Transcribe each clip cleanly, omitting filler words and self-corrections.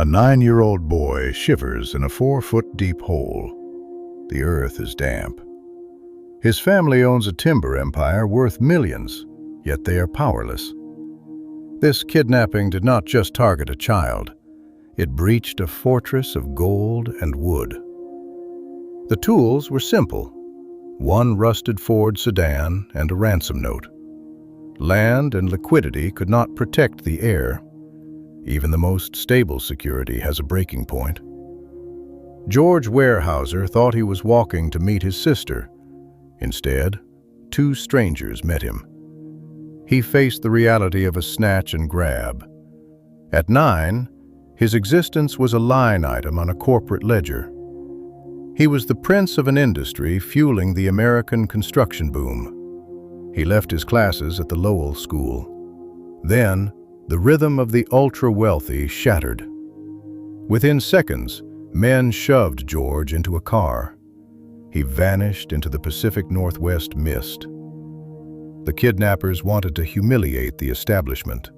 A 9-year-old boy shivers in a 4-foot-deep hole. The earth is damp. His family owns a timber empire worth millions, yet they are powerless. This kidnapping did not just target a child. It breached a fortress of gold and wood. The tools were simple: one rusted Ford sedan and a ransom note. Land and liquidity could not protect the heir. Even the most stable security has a breaking point. George Weyerhaeuser thought he was walking to meet his sister. Instead, 2 strangers met him. He faced the reality of a snatch and grab. At 9, his existence was a line item on a corporate ledger. He was the prince of an industry fueling the American construction boom. He left his classes at the Lowell school. Then, the rhythm of the ultra-wealthy shattered. Within seconds, men shoved George into a car. He vanished into the Pacific Northwest mist. The kidnappers wanted to humiliate the establishment.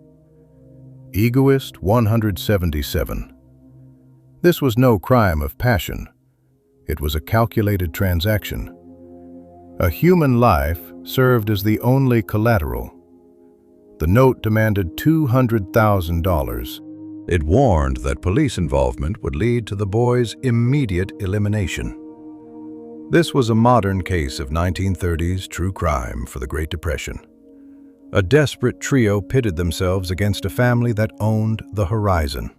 Egoist 177. This was no crime of passion. It was a calculated transaction. A human life served as the only collateral. The note demanded $200,000. It warned that police involvement would lead to the boy's immediate elimination. This was a modern case of 1930s true crime for the Great Depression. A desperate trio pitted themselves against a family that owned the horizon.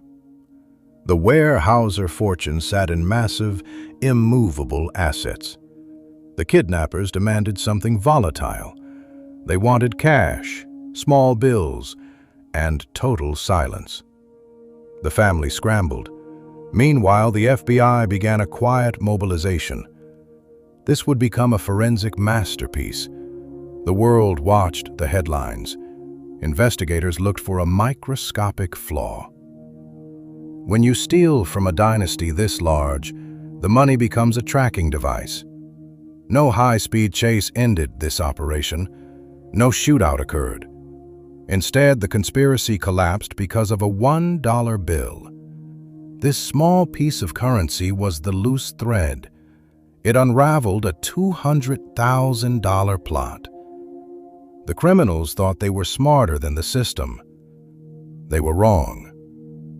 The Weyerhaeuser fortune sat in massive, immovable assets. The kidnappers demanded something volatile. They wanted cash, small bills, and total silence. The family scrambled. Meanwhile, the FBI began a quiet mobilization. This would become a forensic masterpiece. The world watched the headlines. Investigators looked for a microscopic flaw. When you steal from a dynasty this large, the money becomes a tracking device. No high-speed chase ended this operation. No shootout occurred. Instead, the conspiracy collapsed because of a $1 bill. This small piece of currency was the loose thread. It unraveled a $200,000 plot. The criminals thought they were smarter than the system. They were wrong.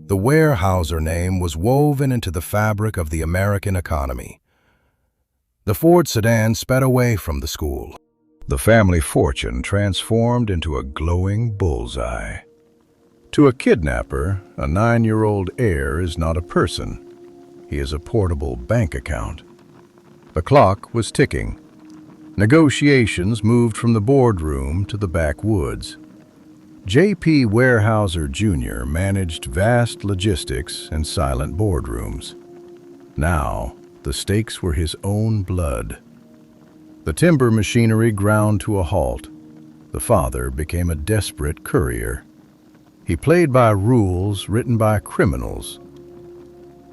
The Weyerhaeuser name was woven into the fabric of the American economy. The Ford sedan sped away from the school. The family fortune transformed into a glowing bullseye. To a kidnapper, a 9-year-old heir is not a person. He is a portable bank account. The clock was ticking. Negotiations moved from the boardroom to the backwoods. J.P. Weyerhaeuser Jr. managed vast logistics and silent boardrooms. Now, the stakes were his own blood. The timber machinery ground to a halt. The father became a desperate courier. He played by rules written by criminals.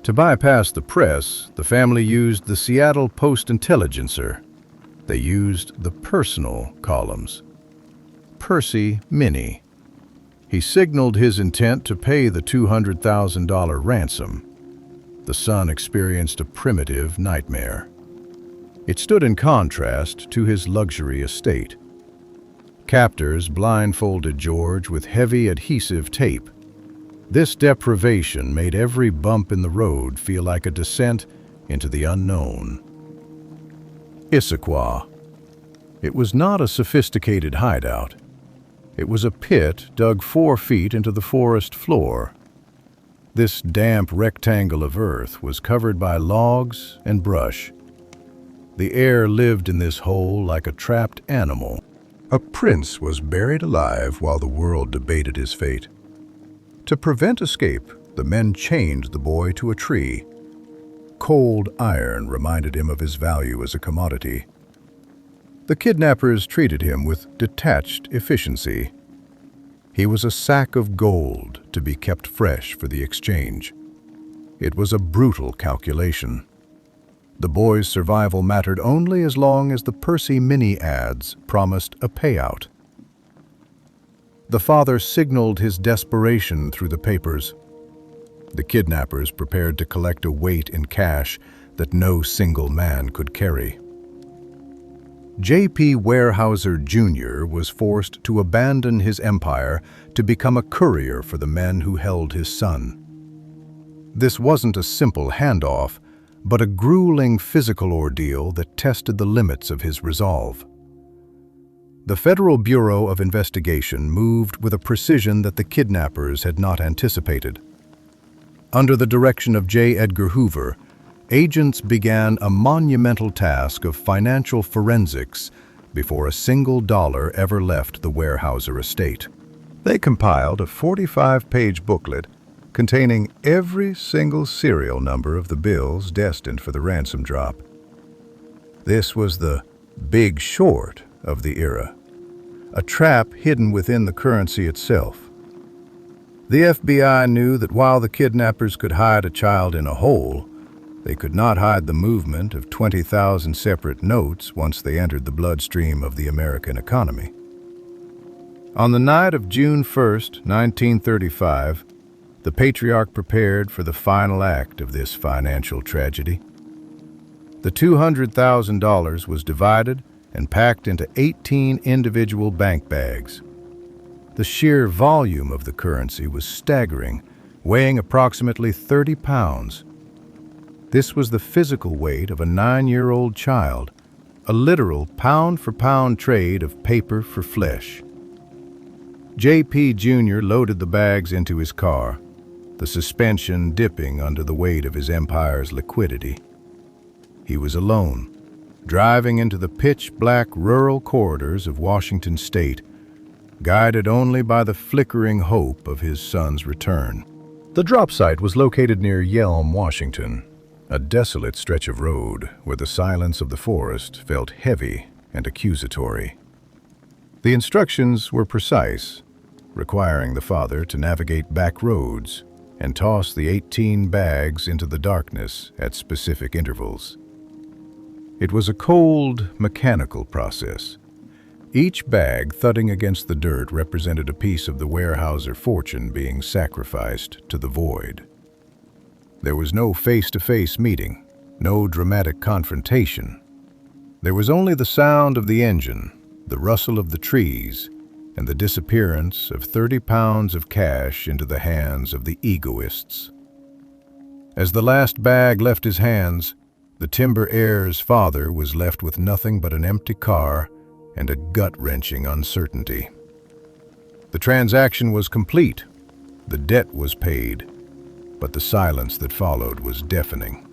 To bypass the press, the family used the Seattle Post-Intelligencer. They used the personal columns. Percy Minnie. He signaled his intent to pay the $200,000 ransom. The son experienced a primitive nightmare. It stood in contrast to his luxury estate. Captors blindfolded George with heavy adhesive tape. This deprivation made every bump in the road feel like a descent into the unknown. Issaquah. It was not a sophisticated hideout. It was a pit dug 4 feet into the forest floor. This damp rectangle of earth was covered by logs and brush. The heir lived in this hole like a trapped animal. A prince was buried alive while the world debated his fate. To prevent escape, the men chained the boy to a tree. Cold iron reminded him of his value as a commodity. The kidnappers treated him with detached efficiency. He was a sack of gold to be kept fresh for the exchange. It was a brutal calculation. The boy's survival mattered only as long as the Percy Minnie ads promised a payout. The father signaled his desperation through the papers. the kidnappers prepared to collect a weight in cash that no single man could carry. J.P. Weyerhaeuser Jr. was forced to abandon his empire to become a courier for the men who held his son. This wasn't a simple handoff, but a grueling physical ordeal that tested the limits of his resolve. The Federal Bureau of Investigation moved with a precision that the kidnappers had not anticipated. Under the direction of J. Edgar Hoover, agents began a monumental task of financial forensics before a single dollar ever left the Weyerhaeuser estate. They compiled a 45-page booklet containing every single serial number of the bills destined for the ransom drop. This was the Big Short of the era, a trap hidden within the currency itself. The FBI knew that while the kidnappers could hide a child in a hole, they could not hide the movement of 20,000 separate notes once they entered the bloodstream of the American economy. On the night of June 1st, 1935, the patriarch prepared for the final act of this financial tragedy. The $200,000 was divided and packed into 18 individual bank bags. The sheer volume of the currency was staggering, weighing approximately 30 pounds. This was the physical weight of a 9-year-old child, a literal pound-for-pound trade of paper for flesh. J.P. Jr. loaded the bags into his car, the suspension dipping under the weight of his empire's liquidity. He was alone, driving into the pitch-black rural corridors of Washington state, guided only by the flickering hope of his son's return. The drop site was located near Yelm, Washington, a desolate stretch of road where the silence of the forest felt heavy and accusatory. The instructions were precise, requiring the father to navigate back roads and toss the 18 bags into the darkness at specific intervals. It was a cold, mechanical process. Each bag thudding against the dirt represented a piece of the Weyerhaeuser fortune being sacrificed to the void. There was no face-to-face meeting, no dramatic confrontation. There was only the sound of the engine, the rustle of the trees, and the disappearance of 30 pounds of cash into the hands of the egoists. As the last bag left his hands, the timber heir's father was left with nothing but an empty car and a gut-wrenching uncertainty. The transaction was complete, the debt was paid, but the silence that followed was deafening.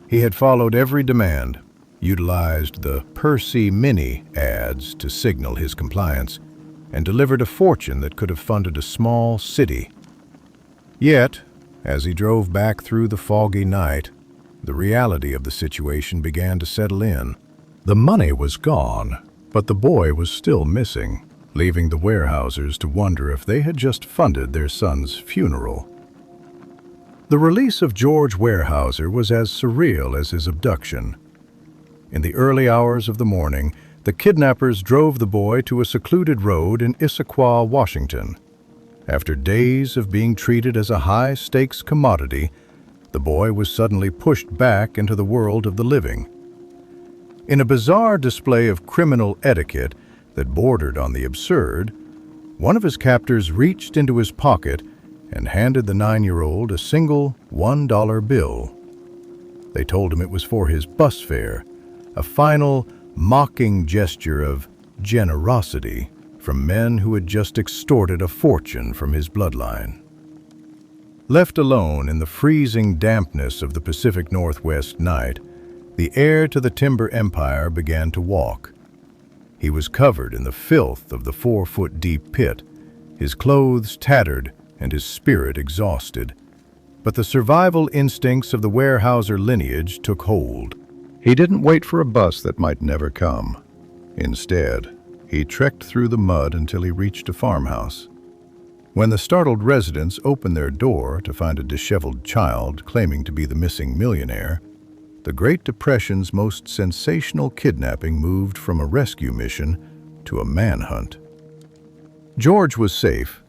He had followed every demand, utilized the Percy Mini ads to signal his compliance, and delivered a fortune that could have funded a small city. Yet, as he drove back through the foggy night, the reality of the situation began to settle in. The money was gone, but the boy was still missing, leaving the Weyerhaeusers to wonder if they had just funded their son's funeral. The release of George Weyerhaeuser was as surreal as his abduction. In the early hours of the morning, the kidnappers drove the boy to a secluded road in Issaquah, Washington. After days of being treated as a high-stakes commodity, the boy was suddenly pushed back into the world of the living. In a bizarre display of criminal etiquette that bordered on the absurd, one of his captors reached into his pocket and handed the 9-year-old a single $1 bill. They told him it was for his bus fare, a final, mocking gesture of generosity from men who had just extorted a fortune from his bloodline. Left alone in the freezing dampness of the Pacific Northwest night, the heir to the timber empire began to walk. He was covered in the filth of the 4-foot-deep pit, his clothes tattered and his spirit exhausted. But the survival instincts of the Weyerhaeuser lineage took hold. He didn't wait for a bus that might never come. Instead, he trekked through the mud until he reached a farmhouse. When the startled residents opened their door to find a disheveled child claiming to be the missing millionaire, the Great Depression's most sensational kidnapping moved from a rescue mission to a manhunt. George was safe,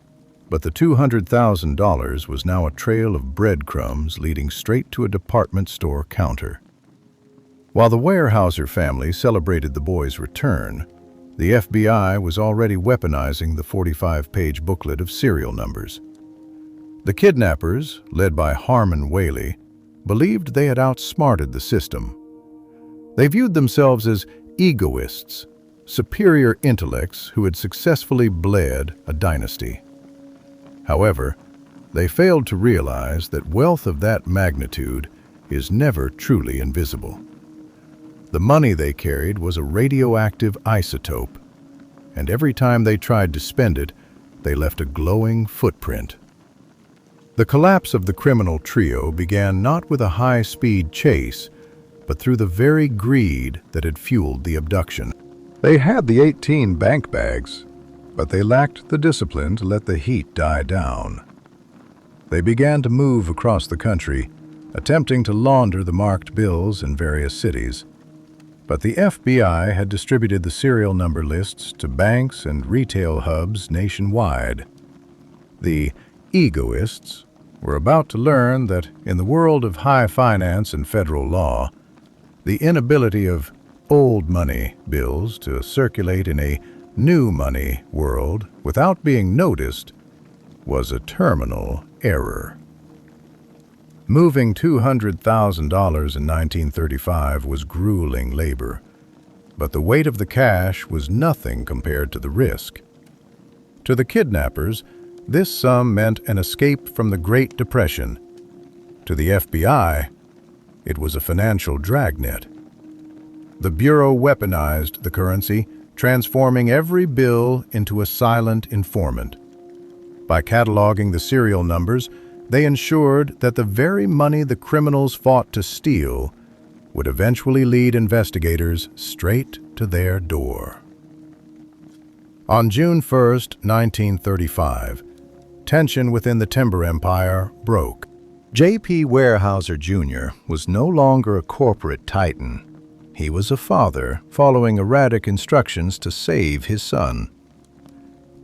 But the $200,000 was now a trail of breadcrumbs leading straight to a department store counter. While the Weyerhaeuser family celebrated the boy's return, the FBI was already weaponizing the 45-page booklet of serial numbers. The kidnappers, led by Harmon Whaley, believed they had outsmarted the system. They viewed themselves as egoists, superior intellects who had successfully bled a dynasty. However, they failed to realize that wealth of that magnitude is never truly invisible. The money they carried was a radioactive isotope, and every time they tried to spend it, they left a glowing footprint. The collapse of the criminal trio began not with a high-speed chase, but through the very greed that had fueled the abduction. They had the 18 bank bags, but they lacked the discipline to let the heat die down. They began to move across the country, attempting to launder the marked bills in various cities. But the FBI had distributed the serial number lists to banks and retail hubs nationwide. The egoists were about to learn that in the world of high finance and federal law, the inability of old money bills to circulate in a new money world without being noticed was a terminal error. Moving $200,000 in 1935 was grueling labor, but the weight of the cash was nothing compared to the risk. To the kidnappers, this sum meant an escape from the Great Depression. To the FBI, it was a financial dragnet. The Bureau weaponized the currency, transforming every bill into a silent informant. By cataloging the serial numbers, they ensured that the very money the criminals fought to steal would eventually lead investigators straight to their door. On June 1, 1935, tension within the timber empire broke. J.P. Weyerhaeuser Jr. was no longer a corporate titan. He was a father following erratic instructions to save his son.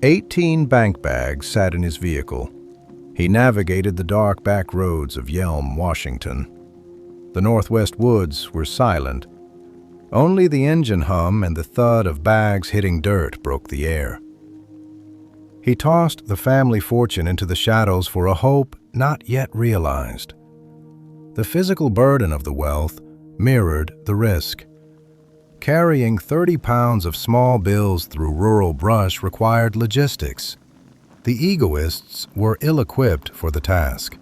18 bank bags sat in his vehicle. He navigated the dark back roads of Yelm, Washington. The Northwest woods were silent. Only the engine hum and the thud of bags hitting dirt broke the air. He tossed the family fortune into the shadows for a hope not yet realized. The physical burden of the wealth mirrored the risk. Carrying 30 pounds of small bills through rural brush required logistics. The egoists were ill-equipped for the task.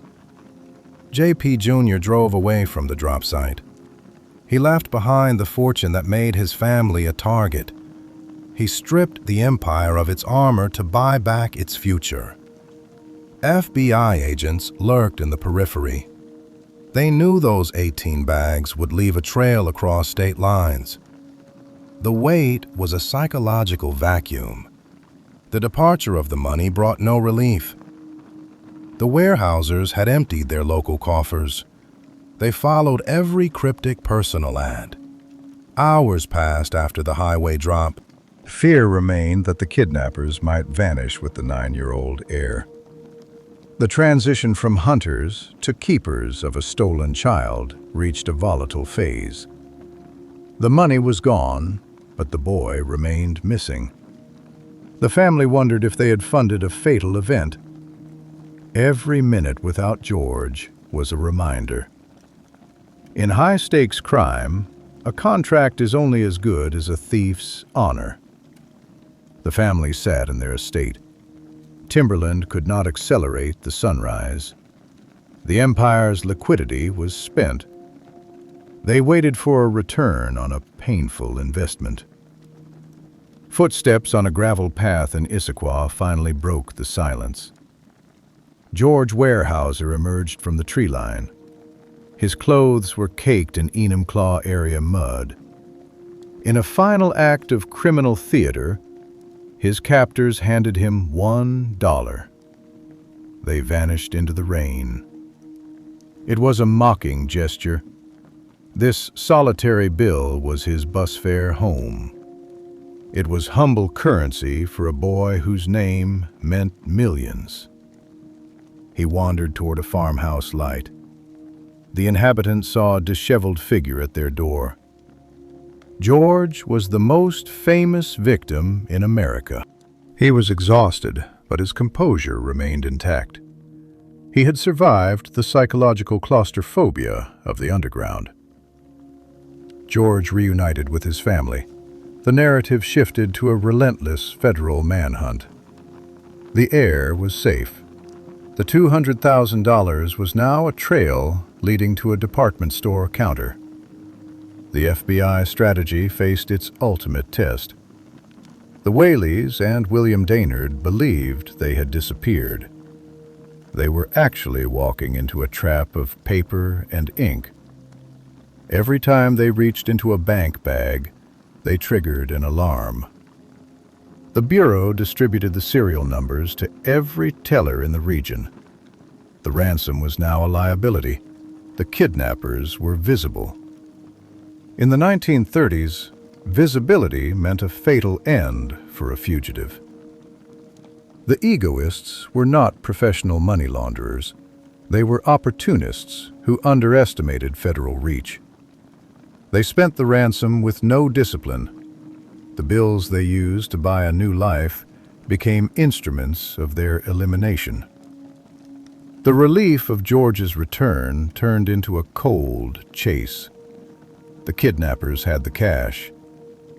J.P. Jr. drove away from the drop site. He left behind the fortune that made his family a target. He stripped the empire of its armor to buy back its future. FBI agents lurked in the periphery. They knew those 18 bags would leave a trail across state lines. The wait was a psychological vacuum. The departure of the money brought no relief. The Weyerhaeusers had emptied their local coffers. They followed every cryptic personal ad. Hours passed after the highway drop. Fear remained that the kidnappers might vanish with the 9-year-old heir. The transition from hunters to keepers of a stolen child reached a volatile phase. The money was gone, but the boy remained missing. The family wondered if they had funded a fatal event. Every minute without George was a reminder. In high-stakes crime, a contract is only as good as a thief's honor. The family sat in their estate. Timberland could not accelerate the sunrise. The empire's liquidity was spent. They waited for a return on a painful investment. Footsteps on a gravel path in Issaquah finally broke the silence. George Weyerhaeuser emerged from the tree line. His clothes were caked in Enumclaw area mud. In a final act of criminal theater, his captors handed him $1. They vanished into the rain. It was a mocking gesture. This solitary bill was his bus fare home. It was humble currency for a boy whose name meant millions. He wandered toward a farmhouse light. The inhabitants saw a disheveled figure at their door. George was the most famous victim in America. He was exhausted, but his composure remained intact. He had survived the psychological claustrophobia of the underground. George reunited with his family. The narrative shifted to a relentless federal manhunt. The heir was safe. The $200,000 was now a trail leading to a department store counter. The FBI strategy faced its ultimate test. The Whaleys and William Daynard believed they had disappeared. They were actually walking into a trap of paper and ink. Every time they reached into a bank bag, they triggered an alarm. The Bureau distributed the serial numbers to every teller in the region. The ransom was now a liability. The kidnappers were visible. In the 1930s, visibility meant a fatal end for a fugitive. The egoists were not professional money launderers. They were opportunists who underestimated federal reach. They spent the ransom with no discipline. The bills they used to buy a new life became instruments of their elimination. The relief of George's return turned into a cold chase. The kidnappers had the cash.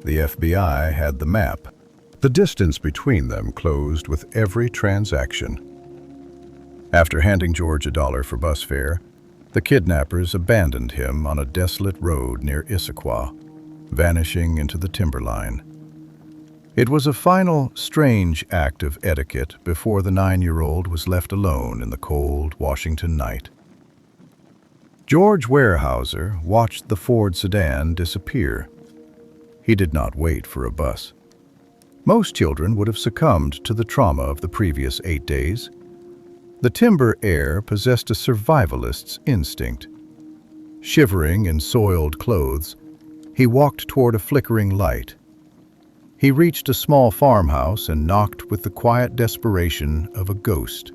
The FBI had the map. The distance between them closed with every transaction. After handing George $1 for bus fare, the kidnappers abandoned him on a desolate road near Issaquah, vanishing into the timberline. It was a final, strange act of etiquette before the 9-year-old was left alone in the cold Washington night. George Weyerhaeuser watched the Ford sedan disappear. He did not wait for a bus. Most children would have succumbed to the trauma of the previous 8 days. The timber heir possessed a survivalist's instinct. Shivering in soiled clothes, he walked toward a flickering light. He reached a small farmhouse and knocked with the quiet desperation of a ghost.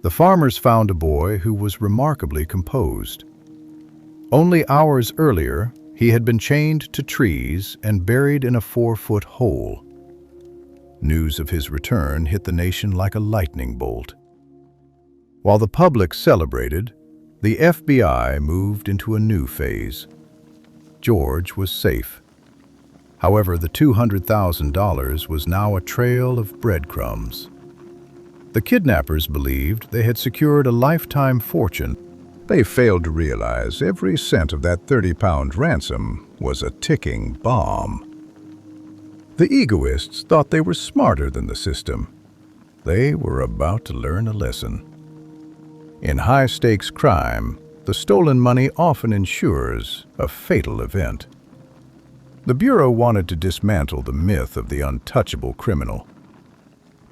The farmers found a boy who was remarkably composed. Only hours earlier, he had been chained to trees and buried in a 4-foot hole. News of his return hit the nation like a lightning bolt. While the public celebrated, the FBI moved into a new phase. George was safe. However, the $200,000 was now a trail of breadcrumbs. The kidnappers believed they had secured a lifetime fortune. They failed to realize every cent of that 30-pound ransom was a ticking bomb. The egoists thought they were smarter than the system. They were about to learn a lesson. In high-stakes crime, the stolen money often ensures a fatal event. The Bureau wanted to dismantle the myth of the untouchable criminal.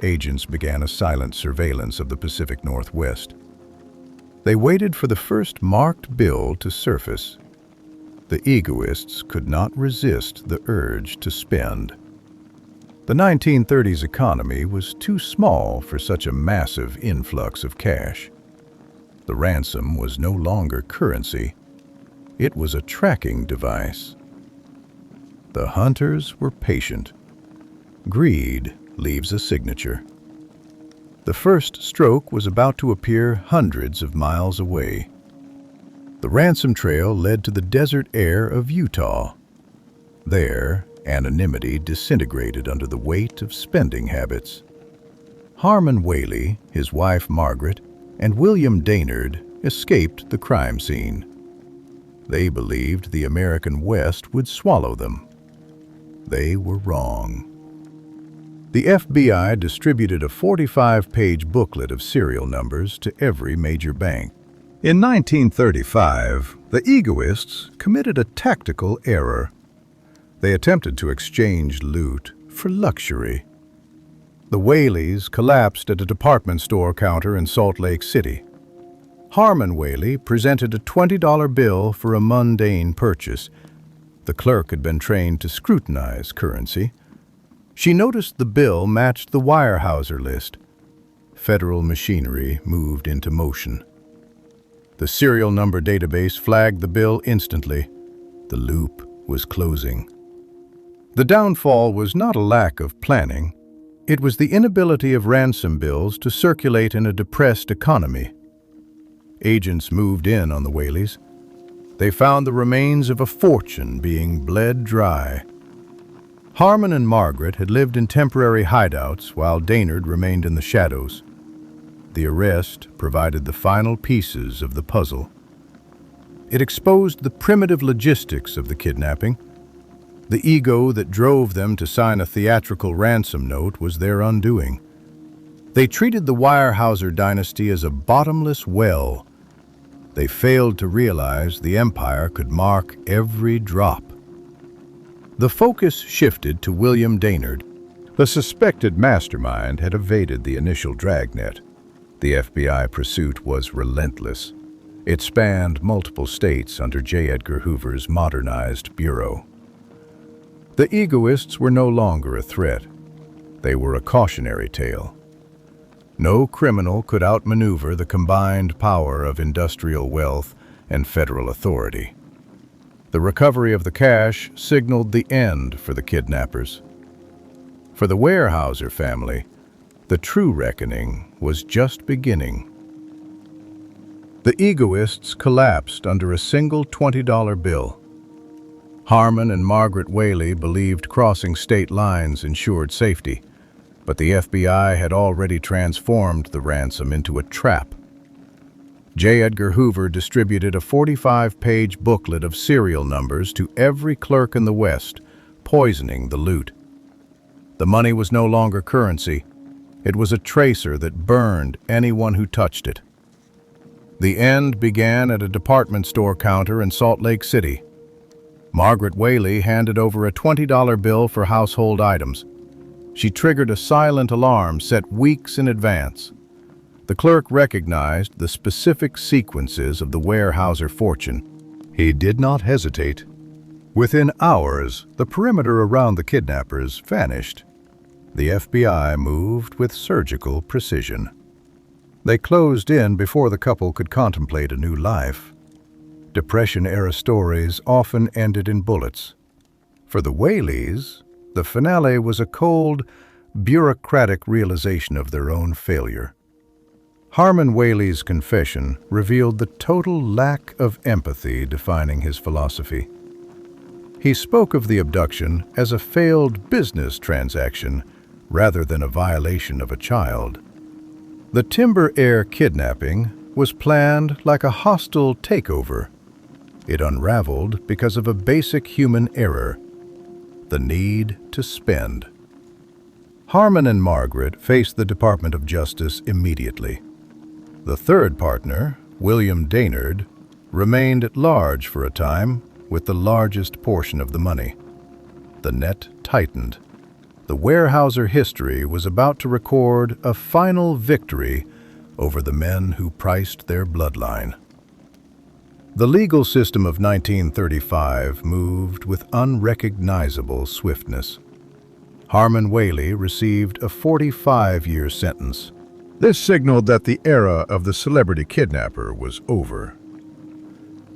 Agents began a silent surveillance of the Pacific Northwest. They waited for the first marked bill to surface. The egoists could not resist the urge to spend. The 1930s economy was too small for such a massive influx of cash. The ransom was no longer currency. It was a tracking device. The hunters were patient. Greed leaves a signature. The first stroke was about to appear hundreds of miles away. The ransom trail led to the desert air of Utah. There, anonymity disintegrated under the weight of spending habits. Harmon Whaley, his wife Margaret, and William Daynard escaped the crime scene. They believed the American West would swallow them. They were wrong. The FBI distributed a 45-page booklet of serial numbers to every major bank. In 1935, the egoists committed a tactical error. They attempted to exchange loot for luxury. The Whaleys collapsed at a department store counter in Salt Lake City. Harmon Whaley presented a $20 bill for a mundane purchase. The clerk had been trained to scrutinize currency. She noticed the bill matched the Weyerhaeuser list. Federal machinery moved into motion. The serial number database flagged the bill instantly. The loop was closing. The downfall was not a lack of planning. It was the inability of ransom bills to circulate in a depressed economy. Agents moved in on the Weyleys. They found the remains of a fortune being bled dry. Harmon and Margaret had lived in temporary hideouts while Daynard remained in the shadows. The arrest provided the final pieces of the puzzle. It exposed the primitive logistics of the kidnapping. The ego that drove them to sign a theatrical ransom note was their undoing. They treated the Weyerhaeuser dynasty as a bottomless well. They failed to realize the empire could mark every drop. The focus shifted to William Daynard. The suspected mastermind had evaded the initial dragnet. The FBI pursuit was relentless. It spanned multiple states under J. Edgar Hoover's modernized bureau. The egoists were no longer a threat. They were a cautionary tale. No criminal could outmaneuver the combined power of industrial wealth and federal authority. The recovery of the cash signaled the end for the kidnappers. For the Weyerhaeuser family, the true reckoning was just beginning. The egoists collapsed under a single $20 bill. Harmon and Margaret Weyler believed crossing state lines ensured safety, but the FBI had already transformed the ransom into a trap. J. Edgar Hoover distributed a 45-page booklet of serial numbers to every clerk in the West, poisoning the loot. The money was no longer currency. It was a tracer that burned anyone who touched it. The end began at a department store counter in Salt Lake City. Margaret Weyler handed over a $20 bill for household items. She triggered a silent alarm set weeks in advance. The clerk recognized the specific sequences of the Weyerhaeuser fortune. He did not hesitate. Within hours, the perimeter around the kidnappers vanished. The FBI moved with surgical precision. They closed in before the couple could contemplate a new life. Depression-era stories often ended in bullets. For the Weyleys, the finale was a cold, bureaucratic realization of their own failure. Harmon Weyler's confession revealed the total lack of empathy defining his philosophy. He spoke of the abduction as a failed business transaction rather than a violation of a child. The Timber Heir kidnapping was planned like a hostile takeover. It unraveled because of a basic human error: the need to spend. Harmon and Margaret faced the Department of Justice immediately. The third partner, William Daynard, remained at large for a time with the largest portion of the money. The net tightened. The Weyerhaeuser history was about to record a final victory over the men who priced their bloodline. The legal system of 1935 moved with unrecognizable swiftness. Harmon Weyler received a 45-year sentence. This signaled that the era of the celebrity kidnapper was over.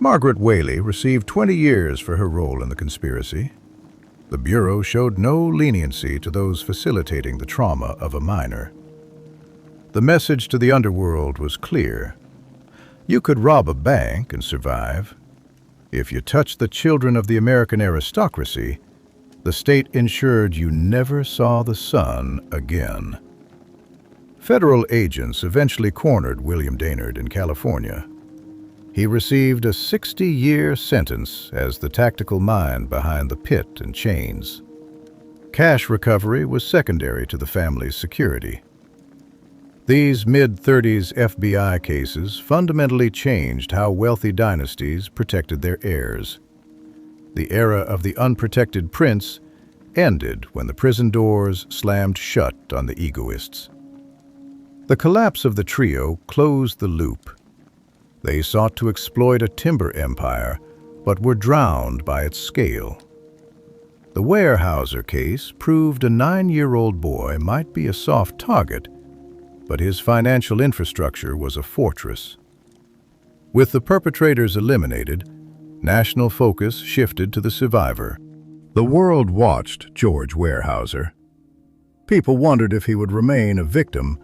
Margaret Weyler received 20 years for her role in the conspiracy. The Bureau showed no leniency to those facilitating the trauma of a minor. The message to the underworld was clear. You could rob a bank and survive. If you touched the children of the American aristocracy, the state ensured you never saw the sun again. Federal agents eventually cornered William Daynard in California. He received a 60-year sentence as the tactical mind behind the pit and chains. Cash recovery was secondary to the family's security. These mid-30s FBI cases fundamentally changed how wealthy dynasties protected their heirs. The era of the unprotected prince ended when the prison doors slammed shut on the egoists. The collapse of the trio closed the loop. They sought to exploit a timber empire but were drowned by its scale. The Weyerhaeuser case proved a 9-year-old boy might be a soft target, but his financial infrastructure was a fortress. With the perpetrators eliminated, national focus shifted to the survivor. The world watched George Weyerhaeuser. People wondered if he would remain a victim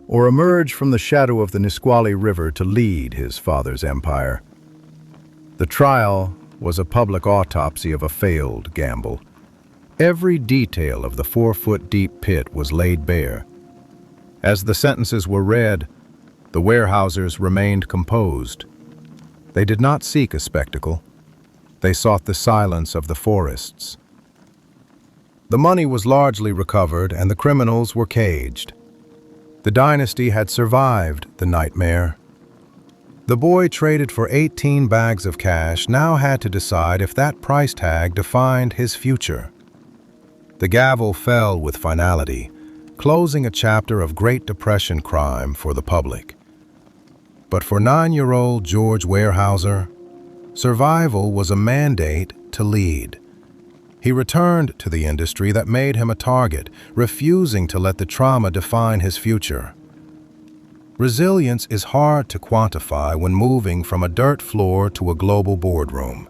or emerge from the shadow of the Nisqually River to lead his father's empire. The trial was a public autopsy of a failed gamble. Every detail of the 4-foot-deep pit was laid bare. As the sentences were read, the Weyerhaeusers remained composed. They did not seek a spectacle. They sought the silence of the forests. The money was largely recovered and the criminals were caged. The dynasty had survived the nightmare. The boy traded for 18 bags of cash now had to decide if that price tag defined his future. The gavel fell with finality, closing a chapter of Great Depression crime for the public. But for 9-year-old George Weyerhaeuser, survival was a mandate to lead. He returned to the industry that made him a target, refusing to let the trauma define his future. Resilience is hard to quantify when moving from a dirt floor to a global boardroom.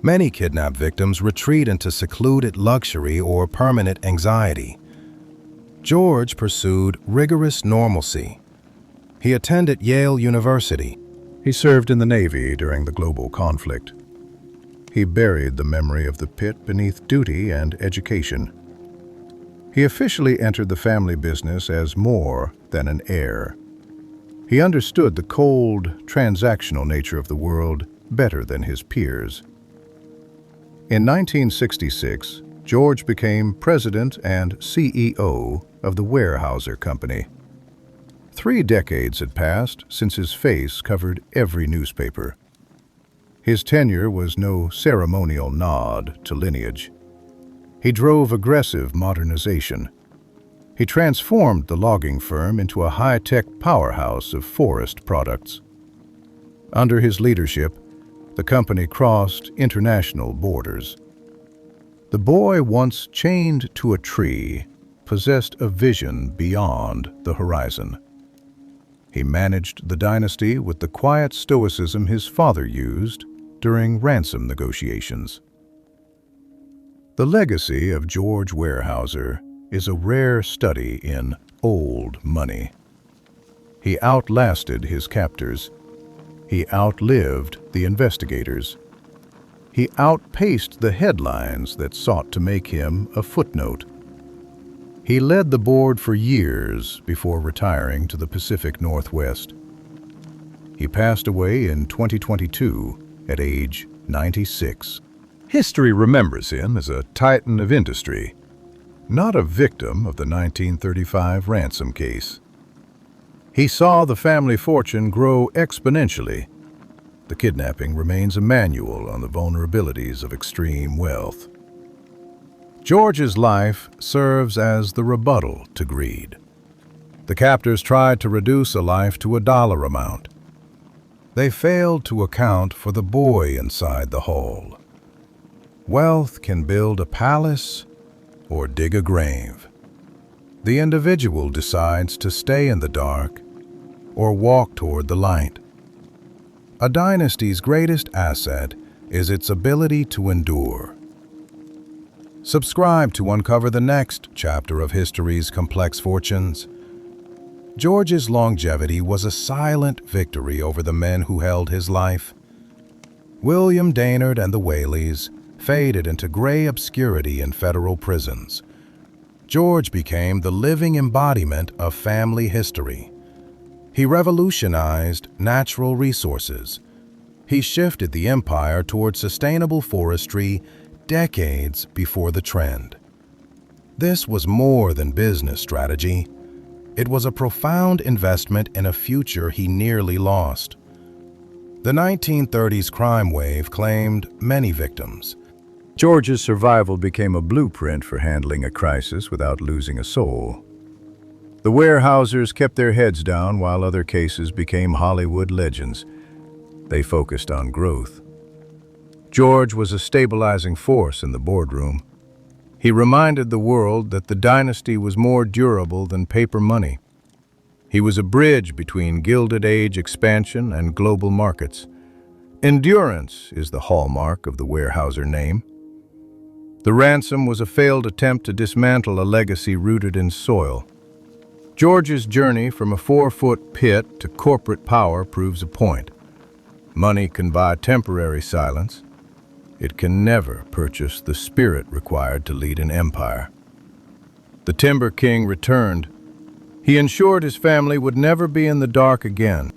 Many kidnap victims retreat into secluded luxury or permanent anxiety. George pursued rigorous normalcy. He attended Yale University. He served in the Navy during the global conflict. He buried the memory of the pit beneath duty and education. He officially entered the family business as more than an heir. He understood the cold, transactional nature of the world better than his peers. In 1966, George became president and CEO of the Weyerhaeuser Company. 3 decades had passed since his face covered every newspaper. His tenure was no ceremonial nod to lineage. He drove aggressive modernization. He transformed the logging firm into a high-tech powerhouse of forest products. Under his leadership, the company crossed international borders. The boy once chained to a tree possessed a vision beyond the horizon. He managed the dynasty with the quiet stoicism his father used during ransom negotiations. The legacy of George Weyerhaeuser is a rare study in old money. He outlasted his captors. He outlived the investigators. He outpaced the headlines that sought to make him a footnote. He led the board for years before retiring to the Pacific Northwest. He passed away in 2022 at age 96. History remembers him as a titan of industry, not a victim of the 1935 ransom case. He saw the family fortune grow exponentially. The kidnapping remains a manual on the vulnerabilities of extreme wealth. George's life serves as the rebuttal to greed. The captors tried to reduce a life to a dollar amount. They failed to account for the boy inside the hole. Wealth can build a palace or dig a grave. The individual decides to stay in the dark or walk toward the light. A dynasty's greatest asset is its ability to endure. Subscribe to uncover the next chapter of history's complex fortunes. George's longevity was a silent victory over the men who held his life. William Daynard and the Whaleys faded into gray obscurity in federal prisons. George became the living embodiment of family history. He revolutionized natural resources. He shifted the empire toward sustainable forestry decades before the trend. This was more than business strategy. It was a profound investment in a future he nearly lost. The 1930s crime wave claimed many victims. George's survival became a blueprint for handling a crisis without losing a soul. The Weyerhaeusers kept their heads down while other cases became Hollywood legends. They focused on growth. George was a stabilizing force in the boardroom. He reminded the world that the dynasty was more durable than paper money. He was a bridge between Gilded Age expansion and global markets. Endurance is the hallmark of the Weyerhaeuser name. The ransom was a failed attempt to dismantle a legacy rooted in soil. George's journey from a 4-foot pit to corporate power proves a point. Money can buy temporary silence. It can never purchase the spirit required to lead an empire. The Timber King returned. He ensured his family would never be in the dark again.